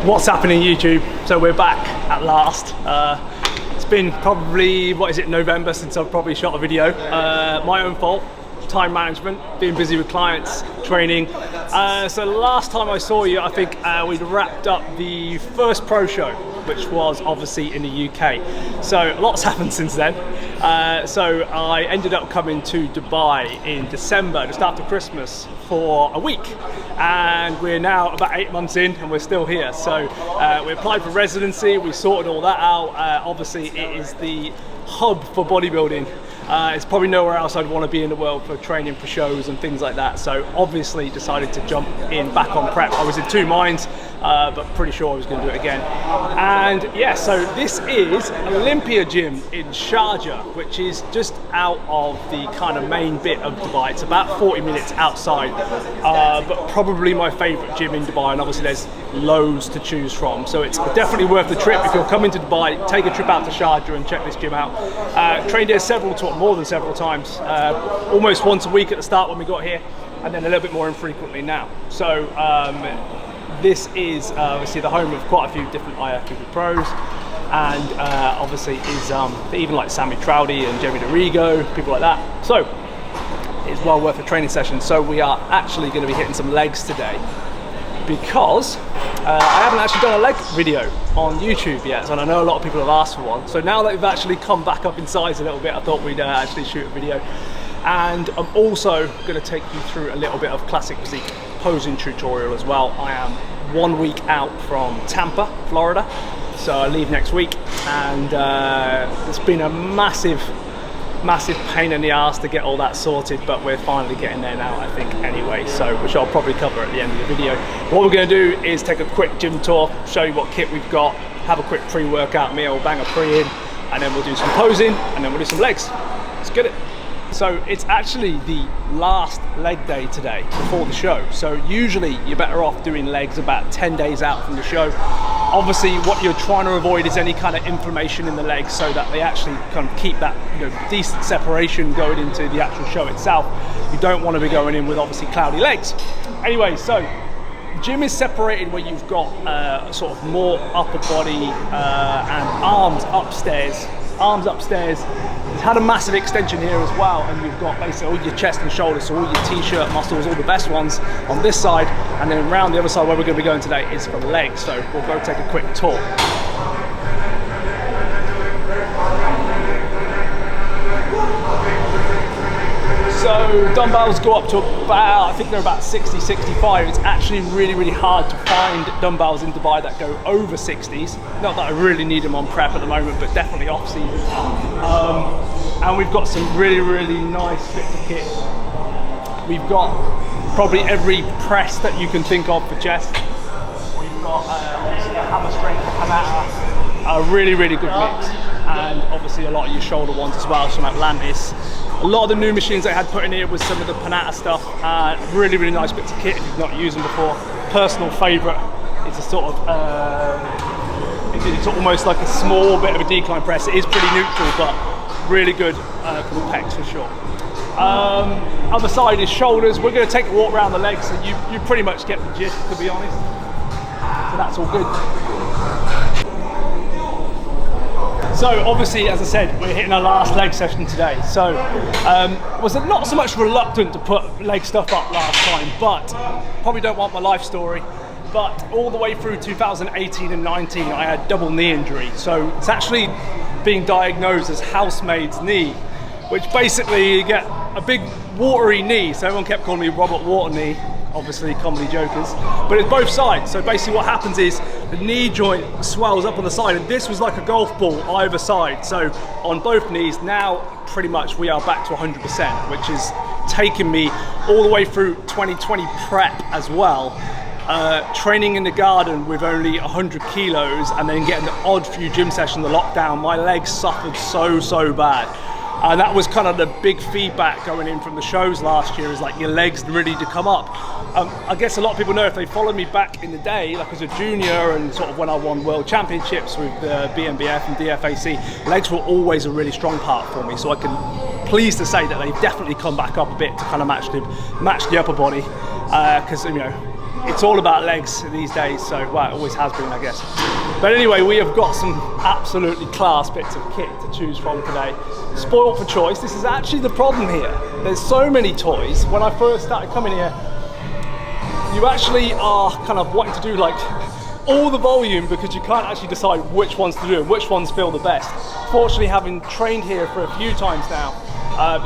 What's happening YouTube? So we're back at last. It's been probably, what is it, November since I've probably shot a video. My own fault, time management, being busy with clients, training. So last time I saw you, I think we'd wrapped up the first pro show, which was obviously in the UK. So lots happened since then. So I ended up coming to Dubai in December, just after Christmas, for a week. And we're now about 8 months in and we're still here. So we applied for residency, we sorted all that out. Obviously it is the hub for bodybuilding. It's probably nowhere else I'd want to be in the world for training for shows and things like that. So obviously decided to jump in back on prep. I was in two minds, but pretty sure I was going to do it again. And yeah, so this is OLYMPIA Gym in Sharjah, which is just out of the kind of main bit of Dubai. It's about 40 minutes outside, but probably my favorite gym in Dubai. And obviously there's loads to choose from. So it's definitely worth the trip. If you're coming to Dubai, take a trip out to Sharjah and check this gym out. Trained here more than several times, almost once a week at the start when we got here, and then a little bit more infrequently now. So this is obviously the home of quite a few different IFBB pros, and obviously is even like Sammy Troudy and Jeremy DeRigo, people like that. So it's well worth a training session. So we are actually going to be hitting some legs today, because I haven't actually done a leg video on YouTube yet, and I know a lot of people have asked for one. So now that we've actually come back up in size a little bit, I thought we'd actually shoot a video. And I'm also going to take you through a little bit of classic physique posing tutorial as well. I am 1 week out from Tampa, Florida, so I leave next week, and it's been a massive pain in the ass to get all that sorted, but we're finally getting there now, I think, anyway, so which I'll probably cover at the end of the video. What we're going to do is take a quick gym tour, show you what kit we've got, have a quick pre-workout meal, bang a pre in, and then we'll do some posing, and then we'll do some legs. Let's get it. So it's actually the last leg day today before the show. So usually you're better off doing legs about 10 days out from the show. Obviously what you're trying to avoid is any kind of inflammation in the legs, so that they actually kind of keep that, you know, decent separation going into the actual show itself. You don't want to be going in with obviously cloudy legs. Anyway, so gym is separated where you've got sort of more upper body and arms upstairs. It's had a massive extension here as well, and you've got basically all your chest and shoulders, so all your t-shirt muscles, all the best ones on this side, and then around the other side where we're going to be going today is for legs. So we'll go take a quick tour. So dumbbells go up to about, I think they're about 60, 65. It's actually really hard to find dumbbells in Dubai that go over 60s. Not that I really need them on prep at the moment, but definitely off season. And we've got some really nice bits of kit. We've got probably every press that you can think of for chest. We've got obviously a hammer strength, Panata, a really good mix. And obviously a lot of your shoulder ones as well, some Atlantis. A lot of the new machines I had put in here was some of the Panata stuff. Really nice bits of kit if you've not used them before. Personal favourite. It's a sort of, it's almost like a small bit of a decline press. It is pretty neutral, but really good for the pecs for sure. Other side is shoulders. We're going to take a walk around the legs, so you pretty much get the gist, to be honest. So that's all good. So obviously, as I said, we're hitting our last leg session today. So was not so much reluctant to put leg stuff up last time, but probably don't want my life story. But all the way through 2018 and 19, I had double knee injury. So it's actually being diagnosed as housemaid's knee, which basically you get a big watery knee. So everyone kept calling me Robert Water knee, obviously comedy jokers, but it's both sides. So basically what happens is the knee joint swells up on the side, and this was like a golf ball either side. So on both knees, now pretty much we are back to 100%, which is taking me all the way through 2020 prep as well. Training in the garden with only 100 kilos and then getting the odd few gym sessions, the lockdown, my legs suffered so bad. And that was kind of the big feedback going in from the shows last year, is like your legs ready to come up. I guess a lot of people know, if they followed me back in the day, like as a junior and sort of when I won world championships with the BMBF and DFAC, legs were always a really strong part for me. So I can pleased to say that they've definitely come back up a bit to kind of match the upper body, because you know, it's all about legs these days, so well, it always has been, I guess. But anyway, we have got some absolutely class bits of kit to choose from today. Spoiled for choice. This is actually the problem here. There's so many toys. When I first started coming here, you actually are kind of wanting to do like all the volume because you can't actually decide which ones to do and which ones feel the best. Fortunately, having trained here for a few times now,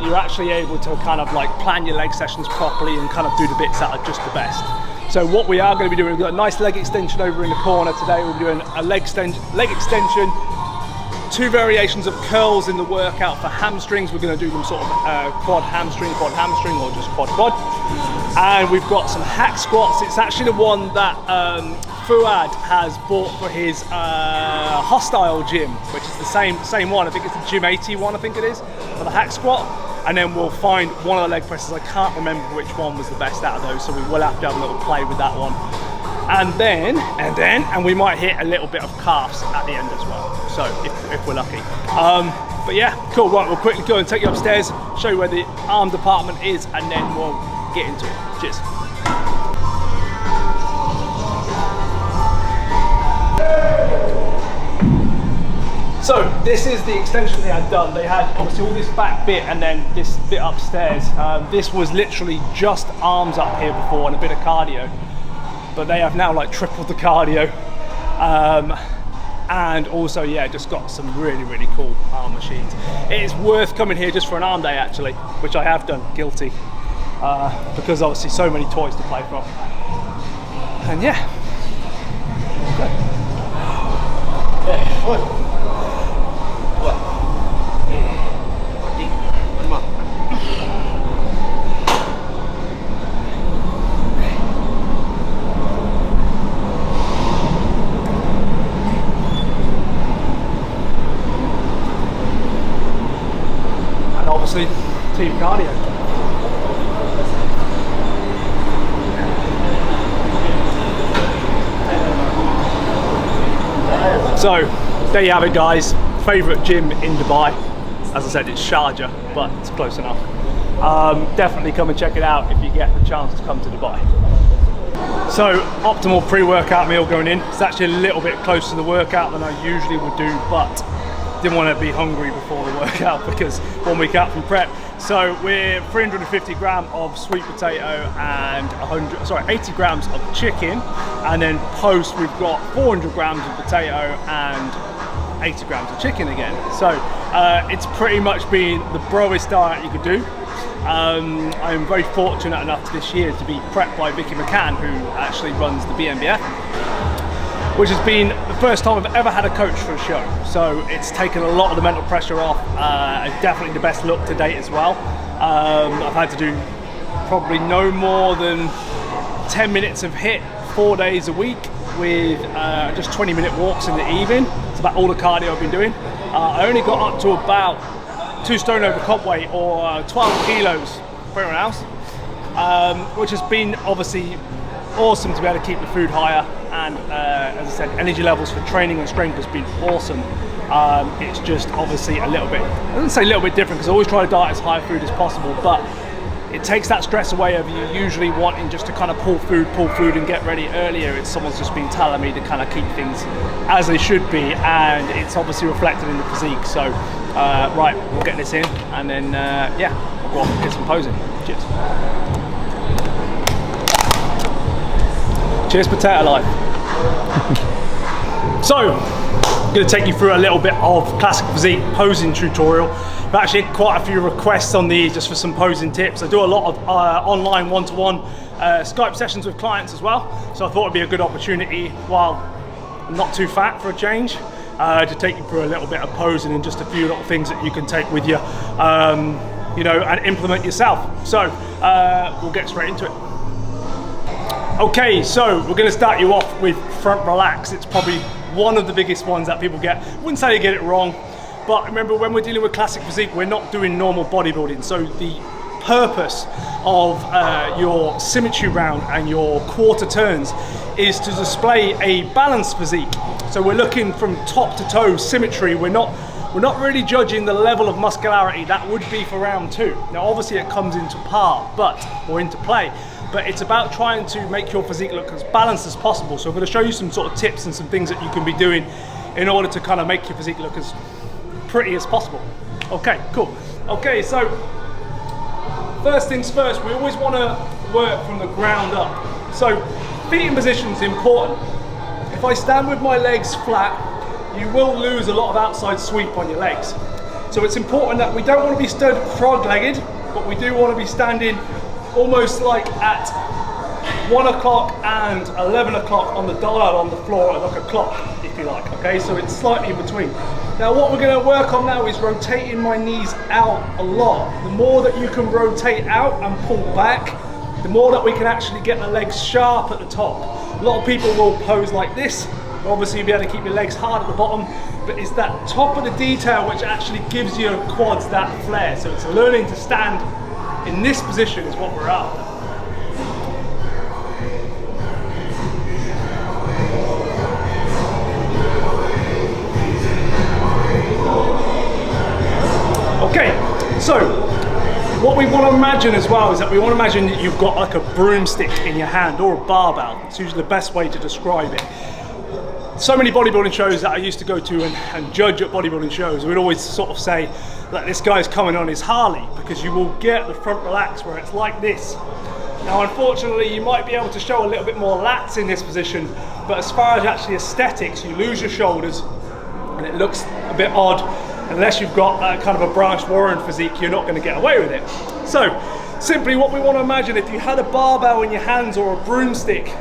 you're actually able to kind of like plan your leg sessions properly and kind of do the bits that are just the best. So what we are going to be doing, we've got a nice leg extension over in the corner today. We'll be doing a leg extension, 2 variations of curls in the workout for hamstrings. We're going to do them sort of quad hamstring, or just quad. And we've got some hack squats. It's actually the one that Fuad has bought for his hostile gym, which is the same one. I think it's the Gym 80 one, I think it is, for the hack squat. And then we'll find one of the leg presses. I can't remember which one was the best out of those, so we will have to have a little play with that one. And we might hit a little bit of calves at the end as well, so if we're lucky. But yeah, cool. Right, we'll quickly go and take you upstairs, show you where the arm department is, and then we'll get into it. Cheers. So this is the extension they had done. They had obviously all this back bit and then this bit upstairs. This was literally just arms up here before and a bit of cardio, but they have now like tripled the cardio. And also, yeah, just got some really cool arm machines. It is worth coming here just for an arm day actually, which I have done, guilty, because obviously so many toys to play from. And yeah, okay. Obviously, team cardio. So, there you have it guys. Favourite gym in Dubai. As I said, it's Sharjah, but it's close enough. Definitely come and check it out if you get the chance to come to Dubai. So, optimal pre-workout meal going in. It's actually a little bit closer to the workout than I usually would do, but didn't want to be hungry before the workout because 1 week out from prep. So we're 350 gram of sweet potato and 80 grams of chicken, and then post we've got 400 grams of potato and 80 grams of chicken again. So it's pretty much been the broest diet you could do. I'm very fortunate enough this year to be prepped by Vicky McCann, who actually runs the BNBF, which has been the first time I've ever had a coach for a show. So it's taken a lot of the mental pressure off. Definitely the best look to date as well. I've had to do probably no more than 10 minutes of HIIT 4 days a week with just 20-minute walks in the evening. It's about all the cardio I've been doing. I only got up to about 2 stone over comp weight, or 12 kilos for everyone else, which has been obviously awesome to be able to keep the food higher. And as I said, energy levels for training and strength has been awesome. It's just obviously a little bit, I wouldn't say a little bit different because I always try to diet as high food as possible, but it takes that stress away of you usually wanting just to kind of pull food and get ready earlier. It's someone's just been telling me to kind of keep things as they should be, and it's obviously reflected in the physique. So right, we'll get this in and then yeah, we'll go off and get some posing. Cheers. Cheers, potato life. So, I'm going to take you through a little bit of classic physique posing tutorial. I've actually had quite a few requests on these just for some posing tips. I do a lot of online one-to-one Skype sessions with clients as well. So I thought it'd be a good opportunity, while I'm not too fat for a change, to take you through a little bit of posing and just a few little things that you can take with you, you know, and implement yourself. So we'll get straight into it. Okay, so we're going to start you off with front relax. It's probably one of the biggest ones that people get. I wouldn't say they get it wrong, but remember, when we're dealing with classic physique, we're not doing normal bodybuilding. So the purpose of your symmetry round and your quarter turns is to display a balanced physique. So we're looking from top to toe symmetry. We're not really judging the level of muscularity. That would be for round 2. Now obviously it comes into play, but it's about trying to make your physique look as balanced as possible. So I'm going to show you some sort of tips and some things that you can be doing in order to kind of make your physique look as pretty as possible. Okay, cool. Okay, so first things first, we always want to work from the ground up. So feet in position is important. If I stand with my legs flat, you will lose a lot of outside sweep on your legs. So it's important that we don't want to be stood frog-legged, but we do want to be standing almost like at 1 o'clock and 11 o'clock on the dial on the floor, like a clock, if you like, okay? So it's slightly in between. Now what we're going to work on now is rotating my knees out a lot. The more that you can rotate out and pull back, the more that we can actually get the legs sharp at the top. A lot of people will pose like this. Obviously you'll be able to keep your legs hard at the bottom, but it's that top of the detail which actually gives your quads that flare. So it's learning to stand in this position is what we're after. Okay, so what we want to imagine as well is that we want to imagine that you've got like a broomstick in your hand or a barbell. It's usually the best way to describe it. So many bodybuilding shows that I used to go to and judge at bodybuilding shows, we'd always sort of say that this guy's coming on his Harley, because you will get the front relax where it's like this. Now unfortunately you might be able to show a little bit more lats in this position, but as far as actually aesthetics, you lose your shoulders and it looks a bit odd. Unless you've got kind of a Branch Warren physique, you're not going to get away with it. So simply what we want to imagine, if you had a barbell in your hands or a broomstick,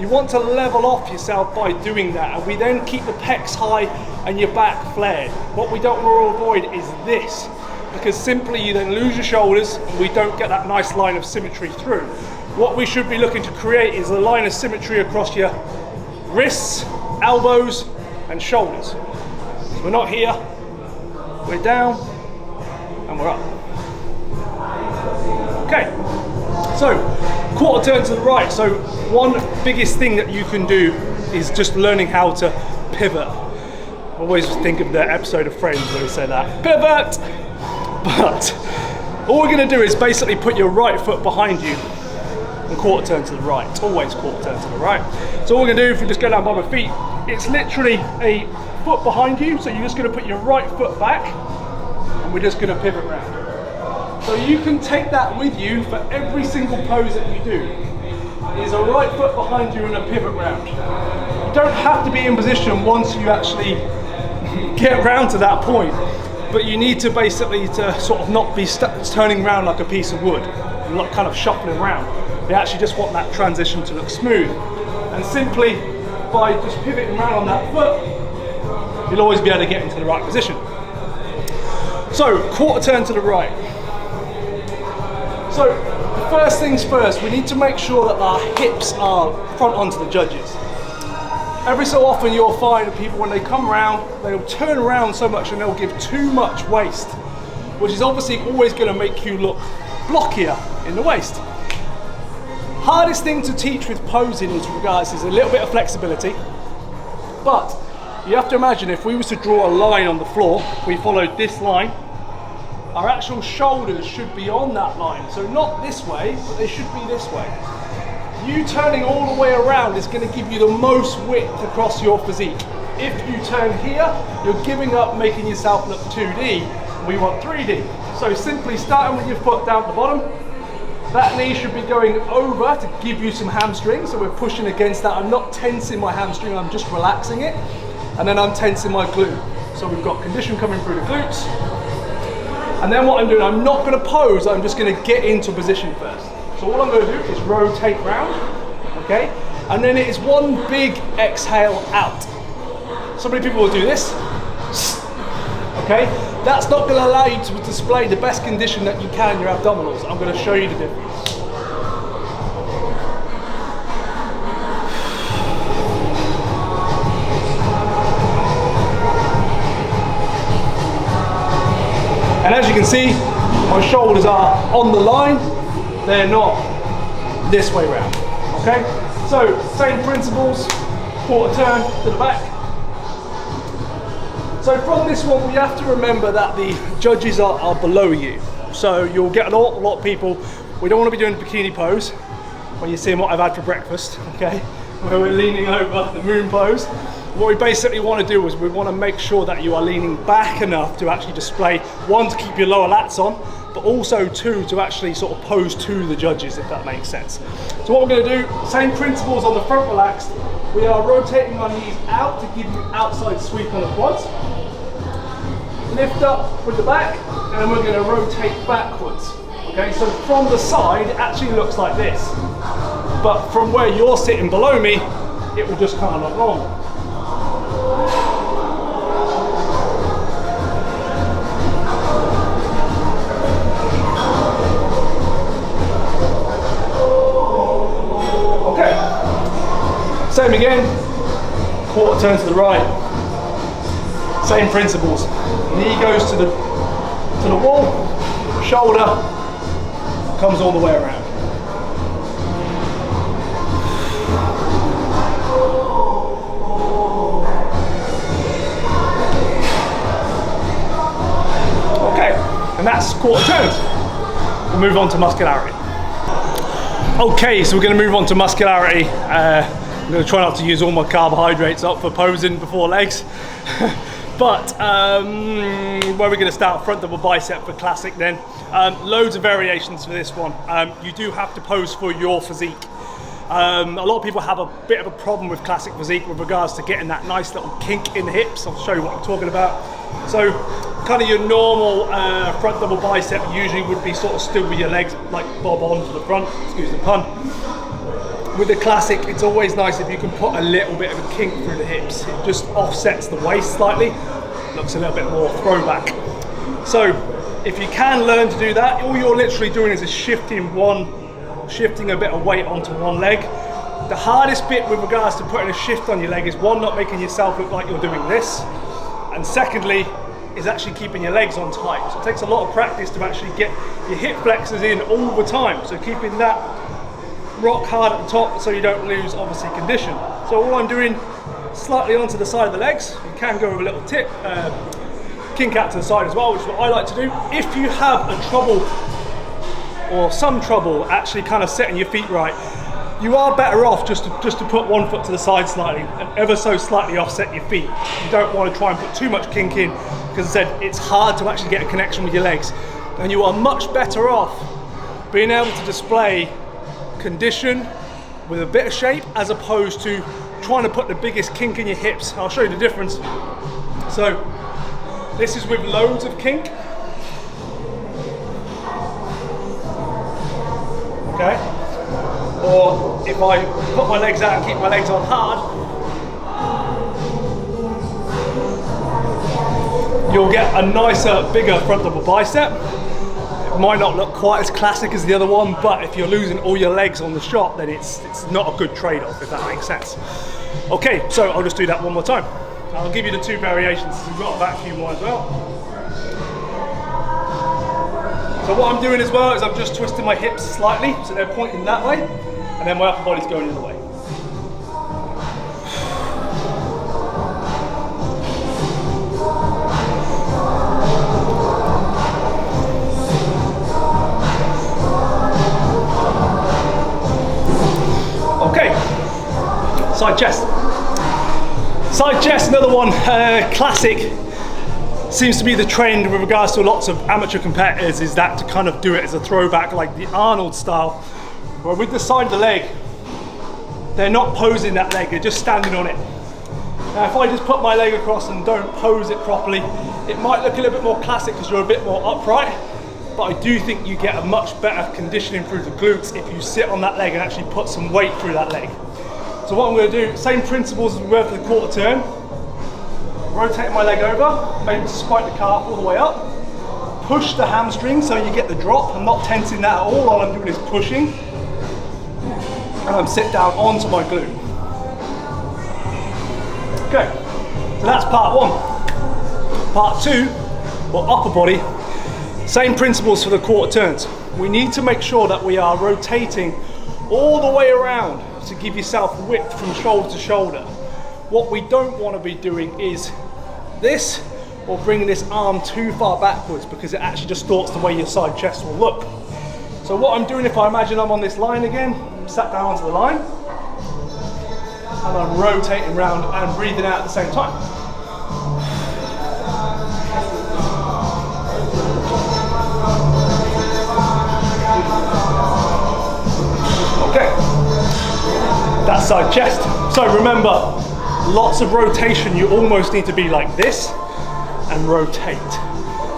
you want to level off yourself by doing that, and we then keep the pecs high and your back flared. What we don't want to avoid is this, because simply you then lose your shoulders and we don't get that nice line of symmetry through. What we should be looking to create is a line of symmetry across your wrists, elbows and shoulders. So we're not here, we're down and we're up. Okay, so quarter turn to the right. So one biggest thing that you can do is just learning how to pivot. I always think of the episode of Friends where they say that, pivot! But all we're going to do is basically put your right foot behind you and quarter turn to the right. It's always quarter turn to the right. So all we're going to do, if we just go down by my feet, it's literally a foot behind you, so you're just going to put your right foot back and we're just going to pivot round. So you can take that with you for every single pose that you do. Is a right foot behind you and a pivot round. You don't have to be in position once you actually get round to that point, but you need to basically to sort of not be turning around like a piece of wood and not kind of shuffling around. You actually just want that transition to look smooth, and simply by just pivoting around on that foot, you'll always be able to get into the right position. So quarter turn to the right. So first things first, we need to make sure that our hips are front onto the judges. Every so often you'll find people when they come around, they'll turn around so much and they'll give too much waist, which is obviously always going to make you look blockier in the waist. Hardest thing to teach with posing is a little bit of flexibility, but you have to imagine if we was to draw a line on the floor, we followed this line, our actual shoulders should be on that line. So not this way, but they should be this way. You turning all the way around is going to give you the most width across your physique. If you turn here, you're giving up making yourself look 2D. We want 3D. So simply starting with your foot down at the bottom, that knee should be going over to give you some hamstring. So we're pushing against that. I'm not tensing my hamstring, I'm just relaxing it. And then I'm tensing my glute. So we've got condition coming through the glutes. And then what I'm doing, I'm not going to pose, I'm just going to get into position first. So all I'm going to do is rotate round, okay? And then it is one big exhale out. So many people will do this, okay? That's not going to allow you to display the best condition that you can in your abdominals. I'm going to show you the difference. And as you can see, my shoulders are on the line, they're not this way round, okay? So, same principles, quarter turn to the back. So from this one, we have to remember that the judges are below you. So you'll get a lot of people, we don't want to be doing the bikini pose, when you're seeing what I've had for breakfast, okay, where we're leaning over the moon pose. What we basically want to do is we want to make sure that you are leaning back enough to actually display, one, to keep your lower lats on, but also two, to actually sort of pose to the judges, if that makes sense. So what we're going to do, same principles on the front relaxed. We are rotating our knees out to give you outside sweep on the quads. Lift up with the back, and we're going to rotate backwards. Okay, so from the side, it actually looks like this. But from where you're sitting below me, it will just kind of look normal. Same again, quarter turn to the right. Same principles. Knee goes to the wall, shoulder comes all the way around. Okay, and that's quarter turns. We'll move on to muscularity. Okay, so we're going to move on to muscularity. I'm going to try not to use all my carbohydrates up for posing before legs. But where we're going to start, front double bicep for classic then. Loads of variations for this one. You do have to pose for your physique. A lot of people have a bit of a problem with classic physique with regards to getting that nice little kink in the hips. I'll show you what I'm talking about. So kind of your normal front double bicep usually would be sort of still with your legs like bob on to the front, excuse the pun. With the classic, it's always nice if you can put a little bit of a kink through the hips. It just offsets the waist slightly, looks a little bit more throwback. So if you can learn to do that, all you're literally doing is shifting a bit of weight onto one leg. The hardest bit with regards to putting a shift on your leg is one, not making yourself look like you're doing this, and secondly, is actually keeping your legs on tight. So it takes a lot of practice to actually get your hip flexors in all the time. So keeping that rock hard at the top so you don't lose obviously condition. So all I'm doing, slightly onto the side of the legs. You can go with a little tip, kink out to the side as well, which is what I like to do. If you have a trouble or some trouble actually kind of setting your feet right, you are better off just to put one foot to the side slightly and ever so slightly offset your feet. You don't want to try and put too much kink in, because as I said, it's hard to actually get a connection with your legs. And you are much better off being able to display condition with a bit of shape as opposed to trying to put the biggest kink in your hips. I'll show you the difference. So this is with loads of kink. Okay. Or if I put my legs out and keep my legs on hard, you'll get a nicer, bigger front double bicep. It might not look quite as classic as the other one, but if you're losing all your legs on the shot, then it's not a good trade-off, if that makes sense. Okay, so I'll just do that one more time. I'll give you the two variations. We've got a vacuum one as well. So what I'm doing as well is I'm just twisting my hips slightly, so they're pointing that way, and then my upper body's going the other way. Okay, side chest. Side chest, another one, classic. Seems to be the trend with regards to lots of amateur competitors, is that to kind of do it as a throwback like the Arnold style, where with the side of the leg, they're not posing that leg, they're just standing on it. Now if I just put my leg across and don't pose it properly, it might look a little bit more classic because you're a bit more upright, but I do think you get a much better conditioning through the glutes if you sit on that leg and actually put some weight through that leg. So what I'm going to do, same principles as we were for the quarter turn. Rotate my leg over, maybe spike the calf all the way up. Push the hamstring so you get the drop. I'm not tensing that at all I'm doing is pushing. And I'm sit down onto my glute. Okay, so that's part one. Part two, or upper body, same principles for the quarter turns. We need to make sure that we are rotating all the way around to give yourself width from shoulder to shoulder. What we don't want to be doing is this, or bringing this arm too far backwards, because it actually distorts the way your side chest will look. So what I'm doing, if I imagine I'm on this line again, sat down onto the line, and I'm rotating around and breathing out at the same time. Okay, that side chest. So remember, lots of rotation. You almost need to be like this and rotate.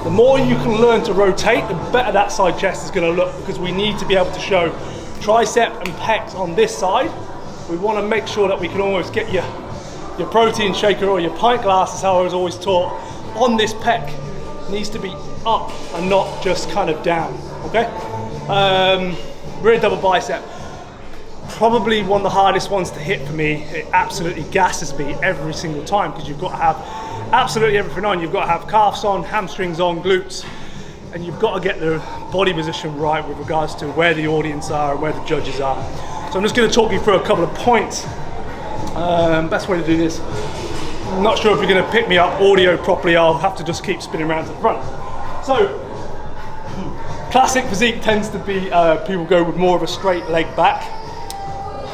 The more you can learn to rotate, the better that side chest is going to look, because we need to be able to show tricep and pecs on this side. We want to make sure that we can almost get your protein shaker or your pint glass, is how I was always taught, on this pec. It needs to be up and not just kind of down, okay? Rear double bicep. Probably one of the hardest ones to hit for me. It absolutely gasses me every single time, because you've got to have absolutely everything on. You've got to have calves on, hamstrings on, glutes, and you've got to get the body position right with regards to where the audience are and where the judges are. So I'm just going to talk you through a couple of points. Best way to do this. I'm not sure if you're going to pick me up audio properly. I'll have to just keep spinning around to the front. So classic physique tends to be people go with more of a straight leg back.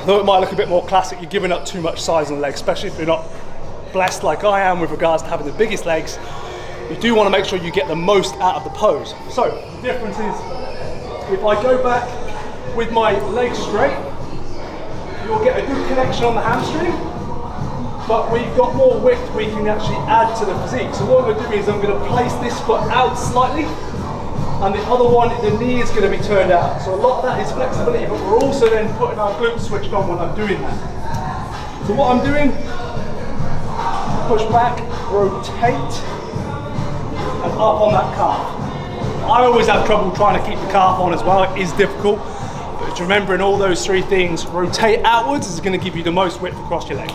Though it might look a bit more classic, you're giving up too much size on the legs, especially if you're not blessed like I am with regards to having the biggest legs. You do want to make sure you get the most out of the pose. So the difference is, if I go back with my legs straight, you'll get a good connection on the hamstring, but we've got more width we can actually add to the physique. So what I'm going to do is I'm going to place this foot out slightly, and the other one, the knee is going to be turned out. So a lot of that is flexibility, but we're also then putting our glutes switched on when I'm doing that. So what I'm doing, push back, rotate, and up on that calf. I always have trouble trying to keep the calf on as well. It is difficult, but it's remembering all those three things. Rotate outwards is going to give you the most width across your legs.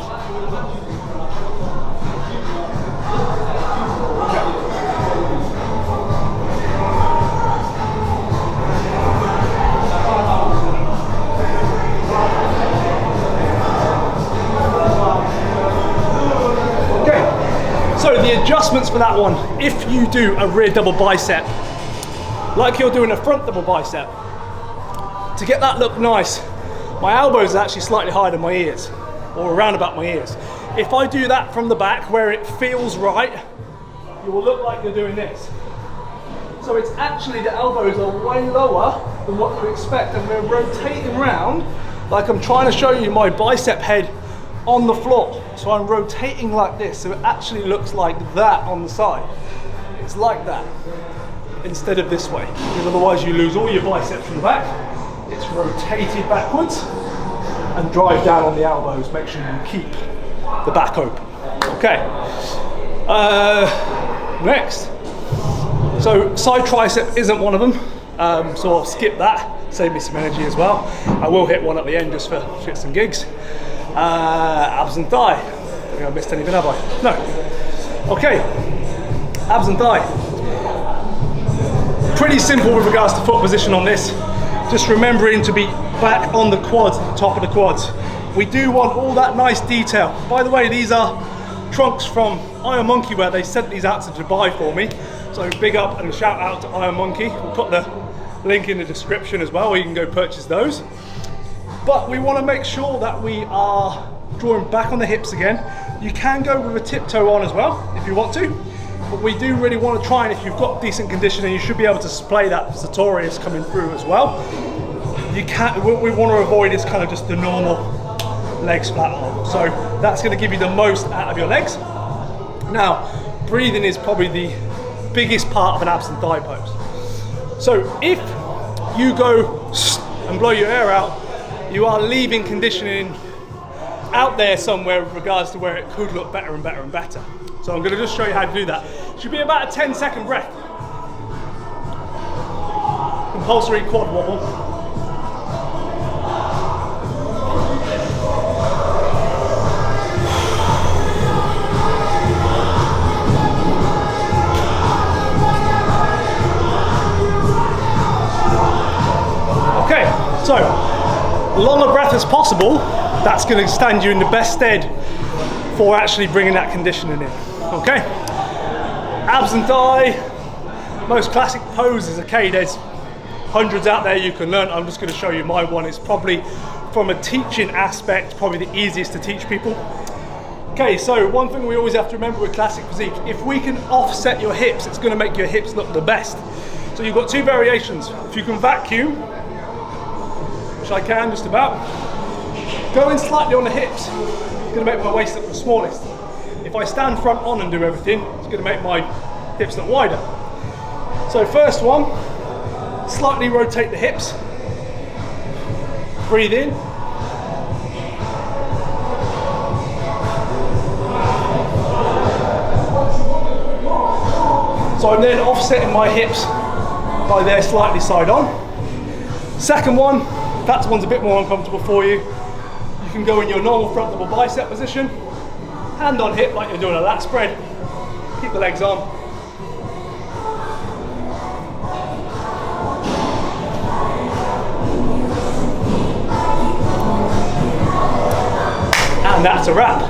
So the adjustments for that one, if you do a rear double bicep, like you're doing a front double bicep, to get that look nice, my elbows are actually slightly higher than my ears, or around about my ears. If I do that from the back where it feels right, you will look like you're doing this. So it's actually, the elbows are way lower than what you expect, and we're rotating around like I'm trying to show you my bicep head on the floor. So I'm rotating like this, so it actually looks like that on the side. It's like that, instead of this way, because otherwise you lose all your biceps from the back. It's rotated backwards, and drive down on the elbows. Make sure you keep the back open. Okay, next. So side tricep isn't one of them, so I'll skip that, save me some energy as well. I will hit one at the end just for shits and gigs. Abs and thigh. I think I missed anything, have I? No. Okay, abs and thigh. Pretty simple with regards to foot position on this. Just remembering to be back on the quads, the top of the quads. We do want all that nice detail. By the way, these are trunks from Iron Monkey, where they sent these out to Dubai for me. So big up and shout out to Iron Monkey. We'll put the link in the description as well, where you can go purchase those. But we want to make sure that we are drawing back on the hips again. You can go with a tiptoe on as well if you want to, but we do really want to try, and if you've got decent conditioning, you should be able to display that sartorius coming through as well. You can't, what we want to avoid is kind of just the normal legs flat on. So that's going to give you the most out of your legs. Now, breathing is probably the biggest part of an abs and thigh pose. So if you go and blow your air out, you are leaving conditioning out there somewhere with regards to where it could look better and better and better. So I'm going to just show you how to do that. It should be about a 10-second breath. Compulsory quad wobble. Okay, so long a breath as possible. That's going to stand you in the best stead for actually bringing that conditioning in. Okay, abs and thigh, most classic poses. Okay, there's hundreds out there you can learn. I'm just going to show you my one. It's probably from a teaching aspect, probably the easiest to teach people. Okay, so one thing we always have to remember with classic physique, if we can offset your hips, it's gonna make your hips look the best. So you've got two variations. If you can vacuum, which I can just about, going slightly on the hips, it's gonna make my waist look the smallest. If I stand front on and do everything, it's gonna make my hips look wider. So first one, slightly rotate the hips, breathe in, so I'm then offsetting my hips by there slightly side on. Second one, if that one's a bit more uncomfortable for you, you can go in your normal front double bicep position, hand on hip like you're doing a lat spread, keep the legs on. And that's a wrap.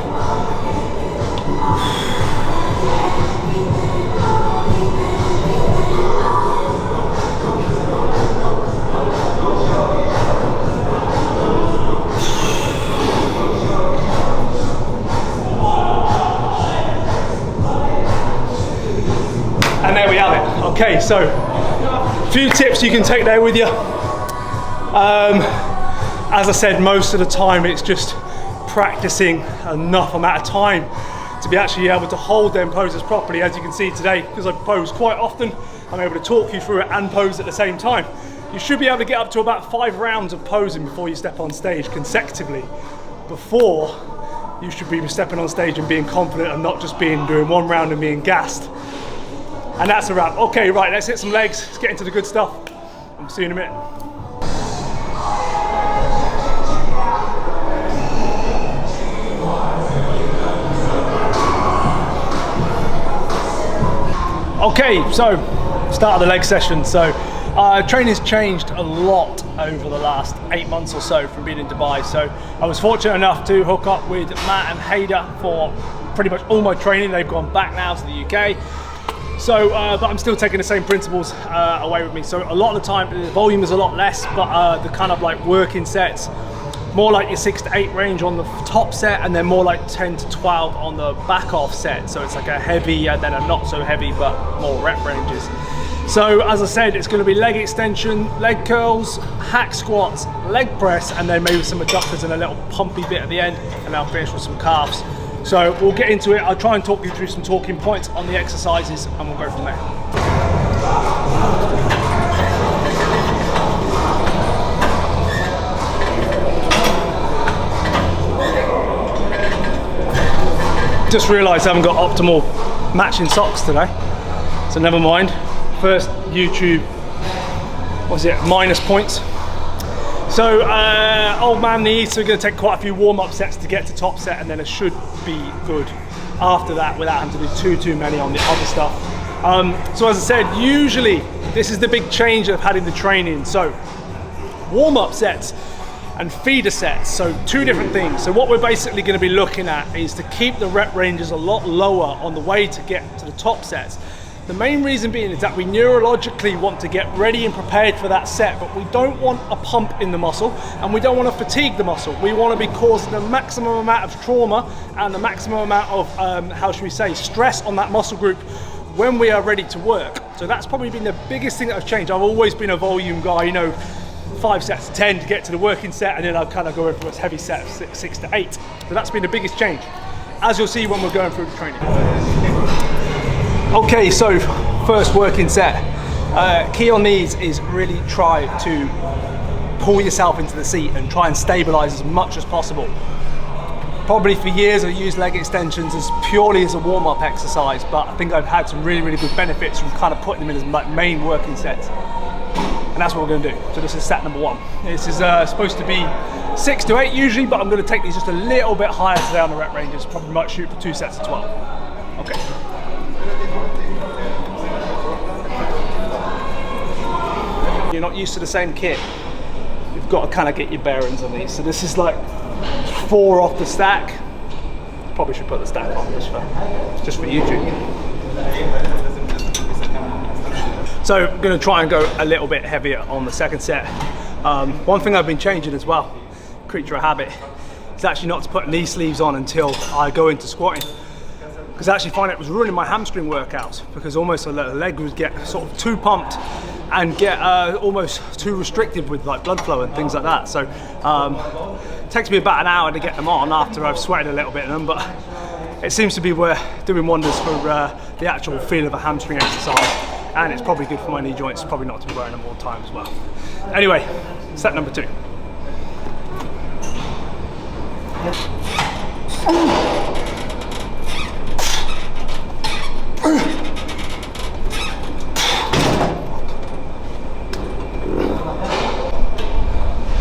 And there we have it. Okay, so a few tips you can take there with you. As I said, most of the time it's just practicing enough amount of time to be actually able to hold them poses properly. As you can see today, because I pose quite often, I'm able to talk you through it and pose at the same time. You should be able to get up to about 5 rounds of posing before you step on stage consecutively. Before you should be stepping on stage and being confident and not just doing 1 round and being gassed. And that's a wrap. Okay, right, let's hit some legs. Let's get into the good stuff. I'll see you in a minute. Okay, so start of the leg session. So training's changed a lot over the last 8 months or so from being in Dubai. So I was fortunate enough to hook up with Matt and Hader for pretty much all my training. They've gone back now to the UK. So, but I'm still taking the same principles away with me. So a lot of the time, the volume is a lot less, but the kind of like working sets, more like your 6 to 8 range on the top set, and then more like 10 to 12 on the back off set. So it's like a heavy and then a not so heavy, but more rep ranges. So as I said, it's going to be leg extension, leg curls, hack squats, leg press, and then maybe some adductors and a little pumpy bit at the end, and I'll finish with some calves. So we'll get into it. I'll try and talk you through some talking points on the exercises, and we'll go from there. Just realised I haven't got optimal matching socks today, so never mind. First YouTube, what's it, minus points. So old man knees, so we're going to take quite a few warm-up sets to get to top set, and then it should be good after that without having to do too many on the other stuff. So as I said, usually this is the big change I've had in the training. So warm-up sets and feeder sets, so 2 different things. So what we're basically going to be looking at is to keep the rep ranges a lot lower on the way to get to the top sets. The main reason being is that we neurologically want to get ready and prepared for that set, but we don't want a pump in the muscle, and we don't want to fatigue the muscle. We want to be causing the maximum amount of trauma and the maximum amount of, how should we say, stress on that muscle group when we are ready to work. So that's probably been the biggest thing that has changed. I've always been a volume guy, you know, 5 sets, 10 to get to the working set, and then I'll kind of go in for a heavy set of 6 to 8. So that's been the biggest change, as you'll see when we're going through the training. Okay, so first working set. Key on these is really try to pull yourself into the seat and try and stabilize as much as possible. Probably for years I've used leg extensions as purely as a warm-up exercise, but I think I've had some really, really good benefits from kind of putting them in as like main working sets. And that's what we're going to do. So this is set number 1. This is supposed to be 6 to 8 usually, but I'm going to take these just a little bit higher today on the rep ranges. Probably might shoot for 2 sets of 12. Okay. You're not used to the same kit. You've got to kind of get your bearings on these. So this is like 4 off the stack. Probably should put the stack on just for YouTube. So I'm going to try and go a little bit heavier on the second set. One thing I've been changing as well, creature of habit is actually not to put knee sleeves on until I go into squatting. Because I actually find it was ruining my hamstring workouts, because almost the leg would get sort of too pumped and get almost too restricted with like blood flow and things like that. So it takes me about an hour to get them on after I've sweated a little bit in them, but it seems to be doing wonders for the actual feel of a hamstring exercise, and it's probably good for my knee joints, probably not to be wearing them all the time as well. Anyway, step number 2.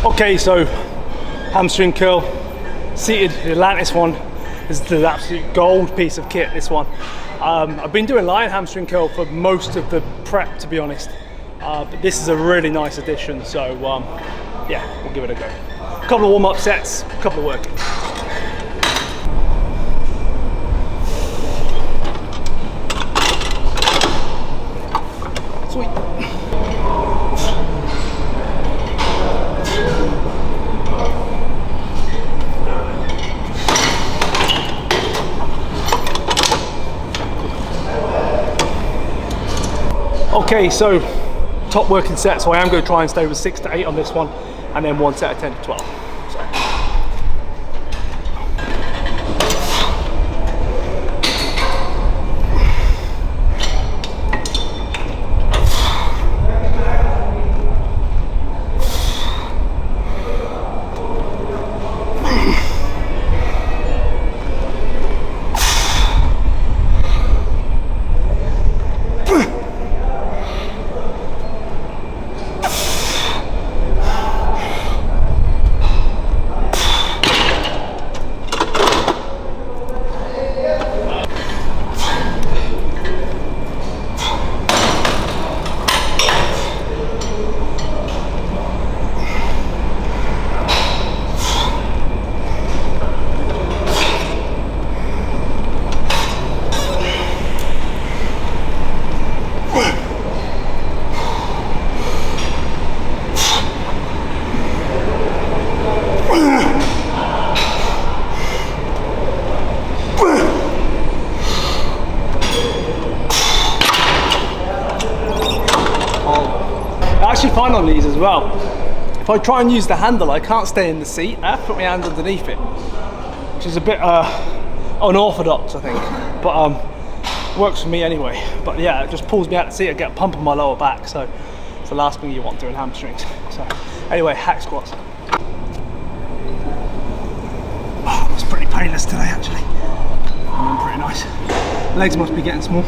Okay, so hamstring curl, seated. The Atlantis one is the absolute gold piece of kit, this one. I've been doing lion hamstring curl for most of the prep, to be honest, but this is a really nice addition, so yeah, we'll give it a go. A couple of warm-up sets, a couple of workouts. Sweet. Okay, so top working set, so I am going to try and stay with 6 to 8 on this one, and then one set of 10 to 12. So. Find on these as well, if I try and use the handle, I can't stay in the seat. I have to put my hands underneath it, which is a bit unorthodox, I think, but works for me anyway. But yeah, it just pulls me out of the seat. I get a pump in my lower back, so it's the last thing you want doing hamstrings. So anyway, hack squats. Oh, it's pretty painless today actually. Pretty nice. Legs must be getting small.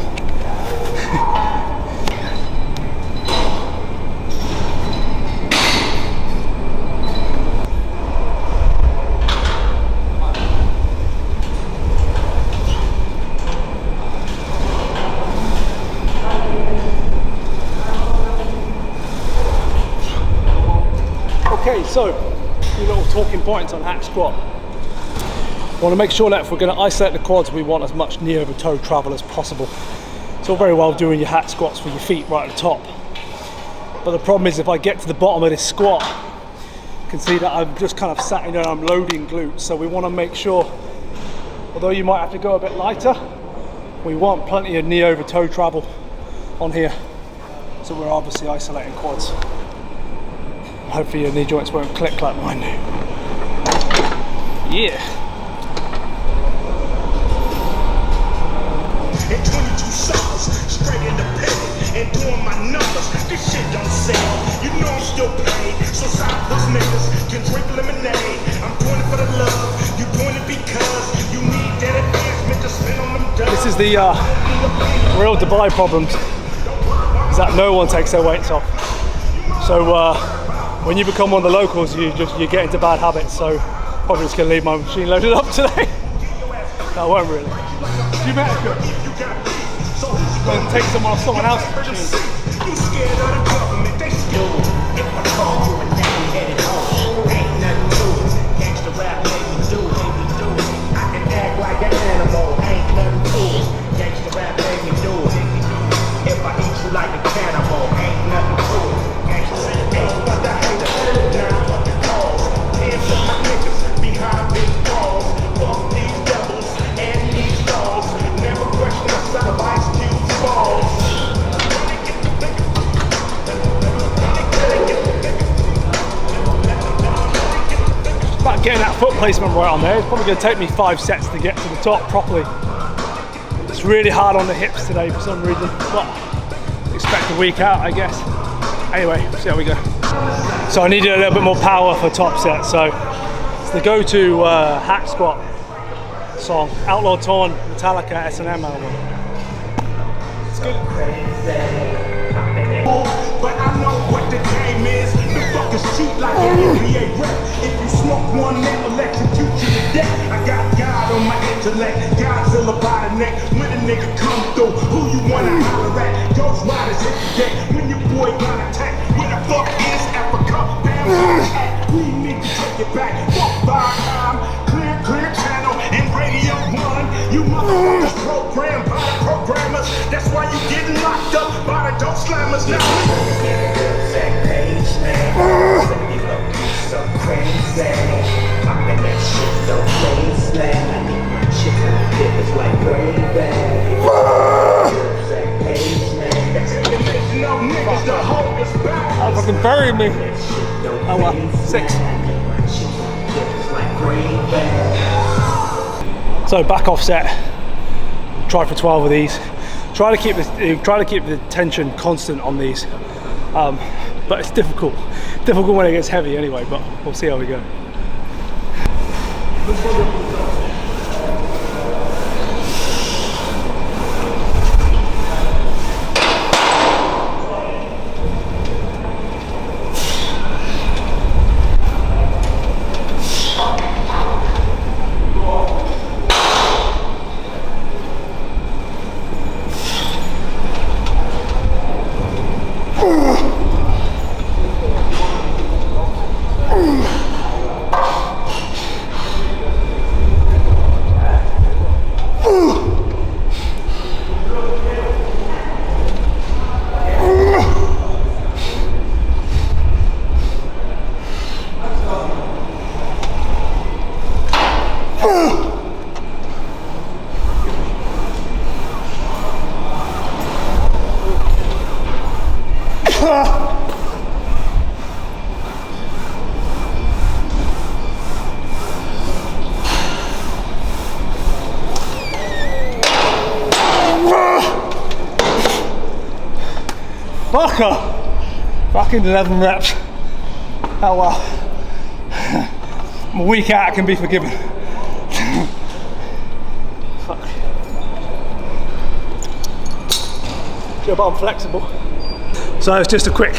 Okay, so a few little talking points on hack squat. I want to make sure that if we're going to isolate the quads, we want as much knee over toe travel as possible. It's all very well doing your hack squats with your feet right at the top, but the problem is if I get to the bottom of this squat, you can see that I'm just kind of sat in there and I'm loading glutes. So we want to make sure, although you might have to go a bit lighter, we want plenty of knee over toe travel on here. So we're obviously isolating quads. Hopefully your knee joints won't click like mine do. Yeah. And 22 shots, straight in the pit, and doing my numbers. This shit don't sell. You know I'm still paid, so side plus niggas can drink lemonade. I'm doing it for the love. You doing it because you need that advancement to spend on them dubs. This is the real Dubai problems, is that no one takes their weights off. So when you become one of the locals, you get into bad habits. So probably just gonna leave my machine loaded up today. No, I won't really. You better go. And take someone off someone else's machine. You scared of the government? They scared. If I call you a name, headed home. Ain't nothing to it. Gangsta rap, make me do it. I can act like an animal. Ain't nothing to it. Gangsta rap, make me do it. If I eat you like a cannibal, ain't nothing to it. Gangsta rap, ain't what the hater. Now what the cause. Hands up my nigga. foot placement right on there. It's probably going to take me 5 sets to get to the top properly. It's really hard on the hips today for some reason, but expect a week out, I guess. Anyway, see how we go. So I needed a little bit more power for top set, so it's the go-to hack squat song, Outlaw Torn, Metallica, S&M album. It's good. But I know what the game is. The fuckers cheat like an NBA rep. If you smoke one, they'll electrocute you to death. I got God on my intellect, Godzilla by the neck. When a nigga come through, who you wanna holler at? Ghost Riders hit the deck. When your boy got attacked, where the fuck is Africa? Damn, we need to take it back. Fuck Viacom, clear channel, and Radio 1. You motherfuckers programmed by the programmers. That's why you getting locked up by the dope slammers now. So crazy, popping that shit so crazy. I need my chicken dippers like gravy. Oh, fucking bury me. Oh well, 6. So back off set. Try for 12 of these. Try to keep the tension constant on these. But it's difficult when it gets heavy anyway, but we'll see how we go. Fucking 11 reps. Oh well. I'm a week out, I can be forgiven. Fuck. Yeah, but I'm flexible. So it's just a quick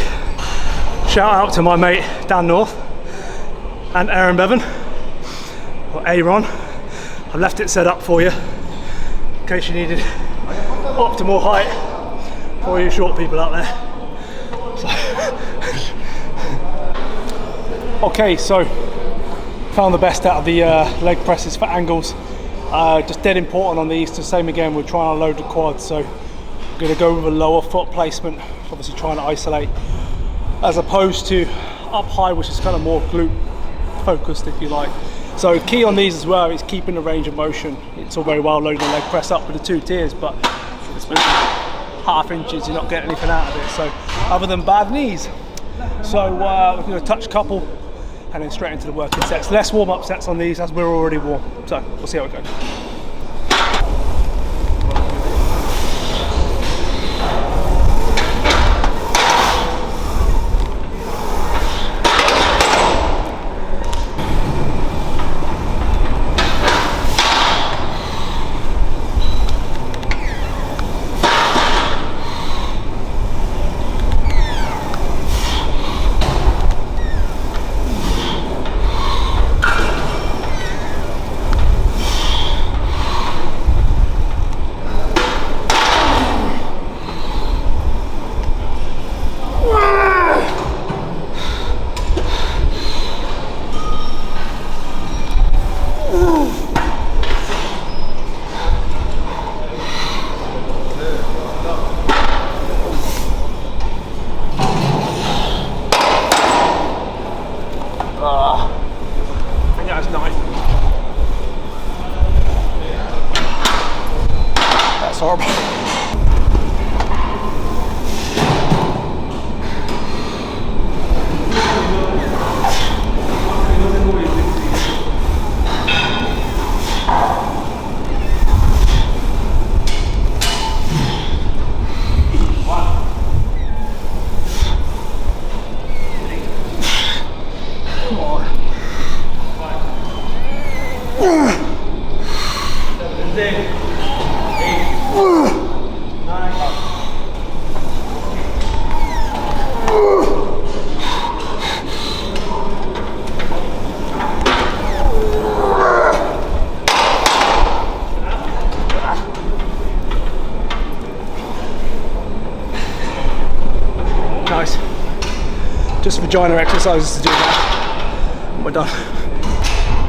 shout out to my mate Dan North and Aaron Bevan, or Aaron. I've left it set up for you in case you needed optimal height for you short people out there. Okay, so found the best out of the leg presses for angles. Just dead important on these. The same again, we're trying to load the quads, so I'm going to go with a lower foot placement, obviously trying to isolate, as opposed to up high, which is kind of more glute focused, if you like. So key on these as well is keeping the range of motion. It's all very well loading the leg press up with the 2 tiers, but it's half inches, you're not getting anything out of it. So other than bad knees. So we're going to touch a couple and then straight into the working sets. Less warm-up sets on these as we're already warm. So we'll see how it goes. Nice. Just vagina exercises to do that. And we're done.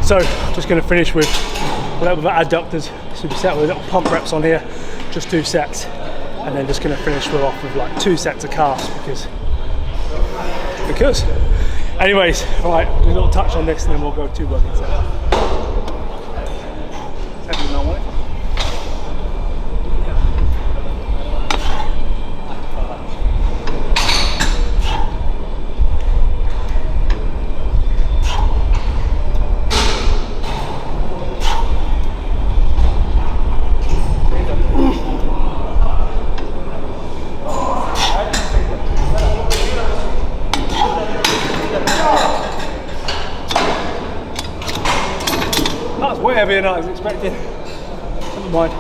So, just going to finish with a little bit of adductors, superset with little pump reps on here, just 2 sets, and then just going to finish off with like 2 sets of calves because. Anyways, right, do a little touch on this, and then we'll go 2 working sets. That's way heavier than I was expecting. Never mind.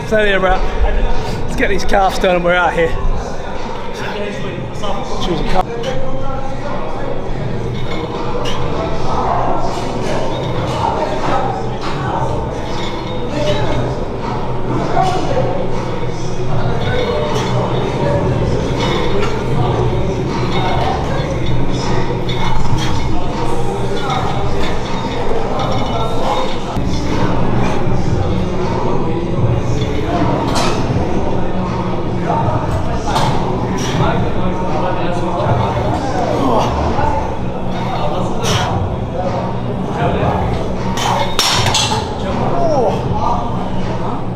It's only a wrap. Let's get these calves done and we're out here. Choose a calf.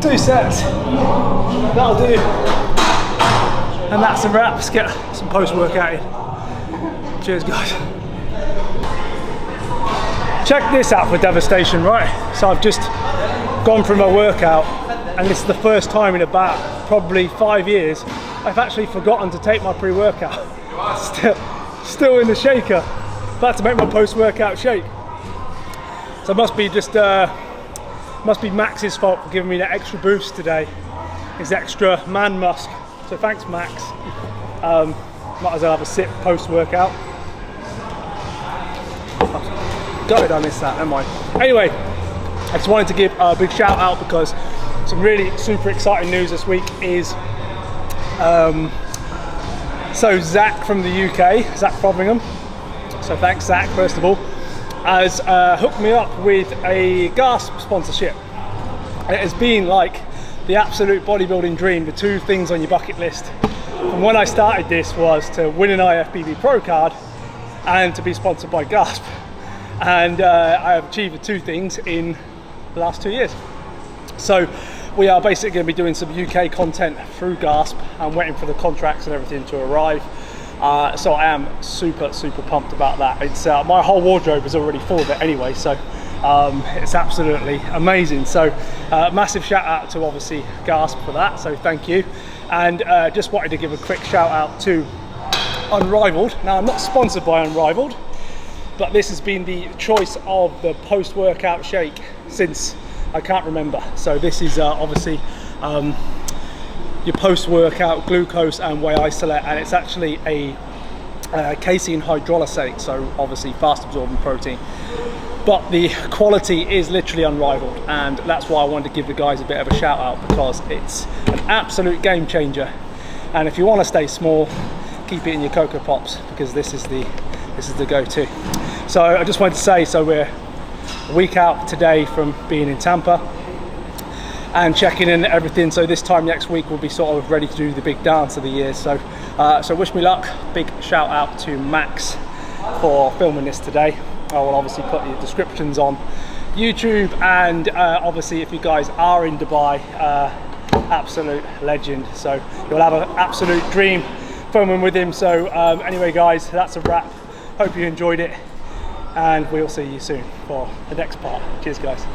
Two sets, that'll do, and that's a wrap. Let's get some post-workout in. Cheers guys. Check this out for devastation, right? So I've just gone through my workout, and this is the first time in about probably 5 years I've actually forgotten to take my pre-workout. Still in the shaker, about to make my post-workout shake. So it must be just must be Max's fault for giving me that extra boost today, his extra man musk. So thanks Max. Might as well have a sip post-workout. Gutted I missed that, never mind. Anyway, I just wanted to give a big shout out because some really super exciting news this week is so Zach from the UK, Zach Frothingham, so thanks Zach first of all, has hooked me up with a GASP sponsorship. It has been like the absolute bodybuilding dream, the 2 things on your bucket list. And when I started this was to win an IFBB Pro card and to be sponsored by GASP. And I have achieved the 2 things in the last 2 years. So we are basically going to be doing some UK content through Gasp. I'm waiting for the contracts and everything to arrive. So I am super pumped about that. It's my whole wardrobe is already full of it anyway, so it's absolutely amazing. So massive shout out to obviously Gasp for that, so thank you. And just wanted to give a quick shout out to Unrivaled. Now, I'm not sponsored by Unrivaled, but this has been the choice of the post-workout shake since I can't remember. So this is obviously your post-workout glucose and whey isolate, and it's actually a casein hydrolysate, so obviously fast absorbing protein. But the quality is literally unrivaled, and that's why I wanted to give the guys a bit of a shout out, because it's an absolute game changer. And if you want to stay small, keep it in your Cocoa Pops, because this is the go-to. So I just wanted to say, so we're a week out today from being in Tampa and checking in everything. So this time next week we'll be sort of ready to do the big dance of the year. So so wish me luck. Big shout out to Max for filming this today. I will obviously put the descriptions on YouTube, and obviously if you guys are in Dubai, absolute legend. So you'll have an absolute dream filming with him. So anyway guys, that's a wrap. Hope you enjoyed it, and we'll see you soon for the next part. Cheers guys.